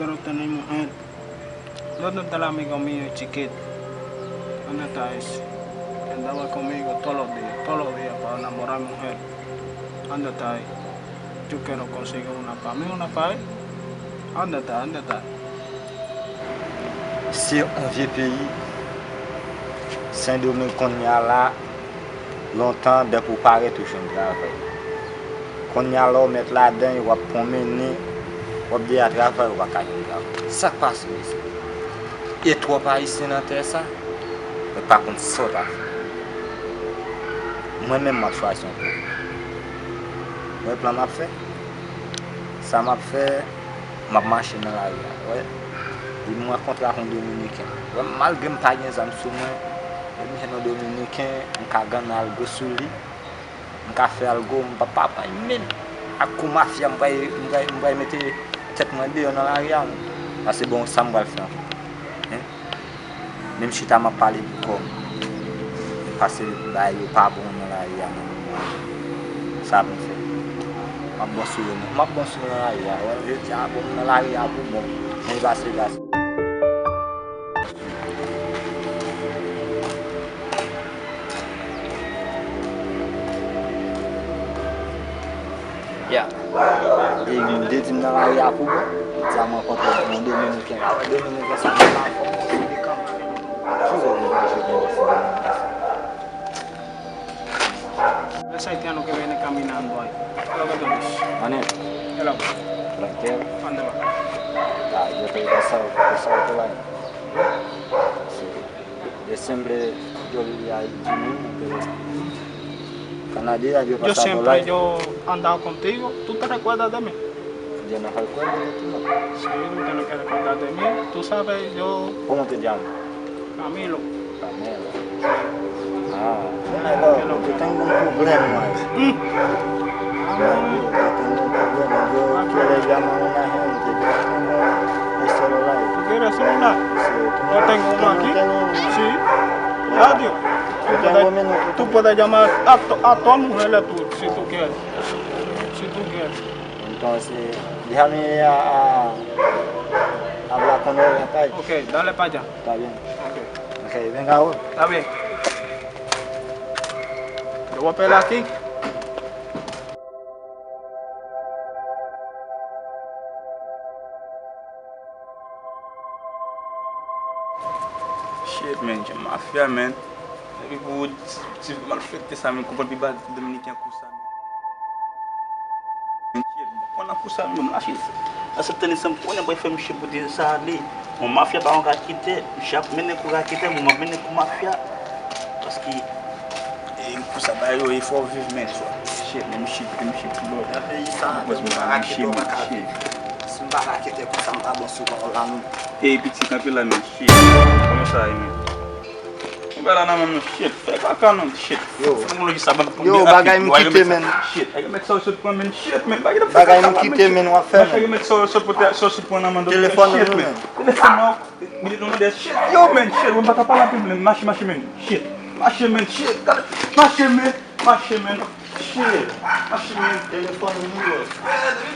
quiero tener mujer. ¿Dónde está el amigo mío chiquito? ¿Dónde está ese? Que andaba conmigo todos los días para enamorar mujer. ¿Dónde está ahí? Yo quiero conseguir una para mí, una para él. ¿Dónde está? ¿Dónde está? C'est un vieux pays. Saint-Domingue qu'on y a là, longtemps de pour paraître toujours un travail. Qu'on y a là, mettre là-dedans, il va promener, il va bien à travail, il va gagner. Ça passe ici. Et toi, pas ici dans terre, ça? Mais par contre, ça va. Moi-même, je choisi un peu. Moi, le plan m'a fait. Ça m'a fait, m'a marché dans la rue. Ouais. Je me rencontre avec un Dominicain. Malgré que je n'ai pas de amis sur moi, je suis un Dominicain, je suis un algo sur lui. Je suis un algo, je ne papa même. Avec ma fille, je vais mettre tête dans la rue. Parce que bon, ça me va le faire. Même si tu m'as parlé de comme. Parce que je ne suis pas bon dans la rue. Ça me fait. Je suis bon sur la rue. Je dis, bon dans la rue, bon. Je vais se passer. Ya, dia di mana lagi aku sama kontak dengan Dominicain. Dominicain sama aku di Ese haitiano que viene caminando ahí. ¿Qué es lo que tú dices? Mané, Hello. tranquilo. ¿Dónde va? Tá, eu tenho pessoal por lá. Eu sempre eu vivia aí de mim, Canadá, Yo siempre yo he andado contigo. ¿Tú te recuerdas de mí? Yo no recuerdo de ti, no. Sí, tú tienes que recordar de mí. Tú sabes, yo... ¿Cómo te llamas? Camilo. Camelo. Ah, bueno, yo tengo un problema más. Yo tengo un problema. Yo quiero llamar a una gente. Yo tengo el celular. ¿Tú quieres celular? Sí, Yo tengo uno aquí. Sí. Radio. Tú Tú puedes llamar a todas las mujeres si tú quieres. Si tú quieres. Entonces, déjame hablar con él acá. Ok, dale para allá. Está bien. Ok. Ok, venga ahora. Está bien. Yo voy a pelar aquí. Shit, man, j'ai mafia, man. Et vous, si vous mal faites ça, mais comment vous Dominicain pour ça? On a pour ça, mais là, c'est tenu ça, on a pas fait monsieur pour dire ça aller. Mon mafia pas encore quitter, j'ai mené pour quitter, mon mené pour mafia parce que pour ça, il faut vivre mais shit, même shit pour l'autre. Et petit campé là, mais shit. Comment ça, Bela na mano shit, pega cá não shit. Yo, bagay me quitter men. Shit, aí me só por men shit, men. Bagay me quitter men, wa fè men. Aí me só por na mano. Telefone shit, men. Telefone não. Me não der shit. Yo men shit, vamos botar para lá men. Mache men. Shit. Mache men shit. Mache men. Mache men. Shit. Mache men. Telefone meu.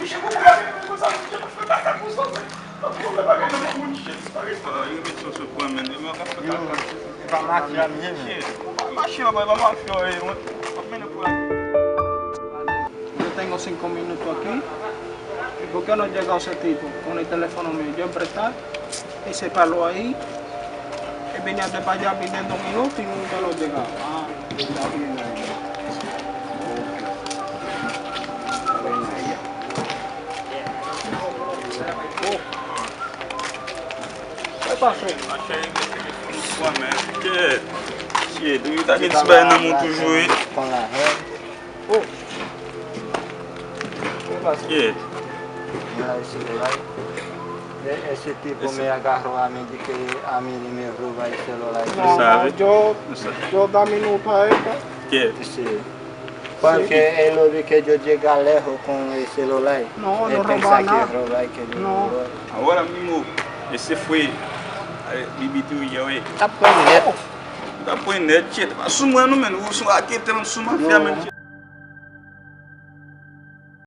Me chegou pra mim, não sabe, já tá com só. Yo tengo 5 minutos aquí. ¿Y por qué no ha llegado ese tipo con el teléfono mío? Yo emprestar y se paró ahí. Él venía de para allá pidiendo minutos y nunca lo llegaba. Ah, está bien ahí. ¿Qué pasó? Shit, tu tá aqui desbaiando muito joelho. Com la rede. Oh. ¿Qué pasó? Shit. Mira esse celular. Esse tipo me agarrou a mim de que a mim me rouba o celular. No, sabe? yo da minuto a esta. Shit. Sí. Porque ele vi que eu chegar lejos com o celular. No, ele no pensa rouba nada. que roubar que ele No. roubou. Agora mesmo, esse foi. Bibitu ia, ué. Tá põe net. Tá põe net, shit. Sumando, mano. Aqui tem uma suma, fiamento.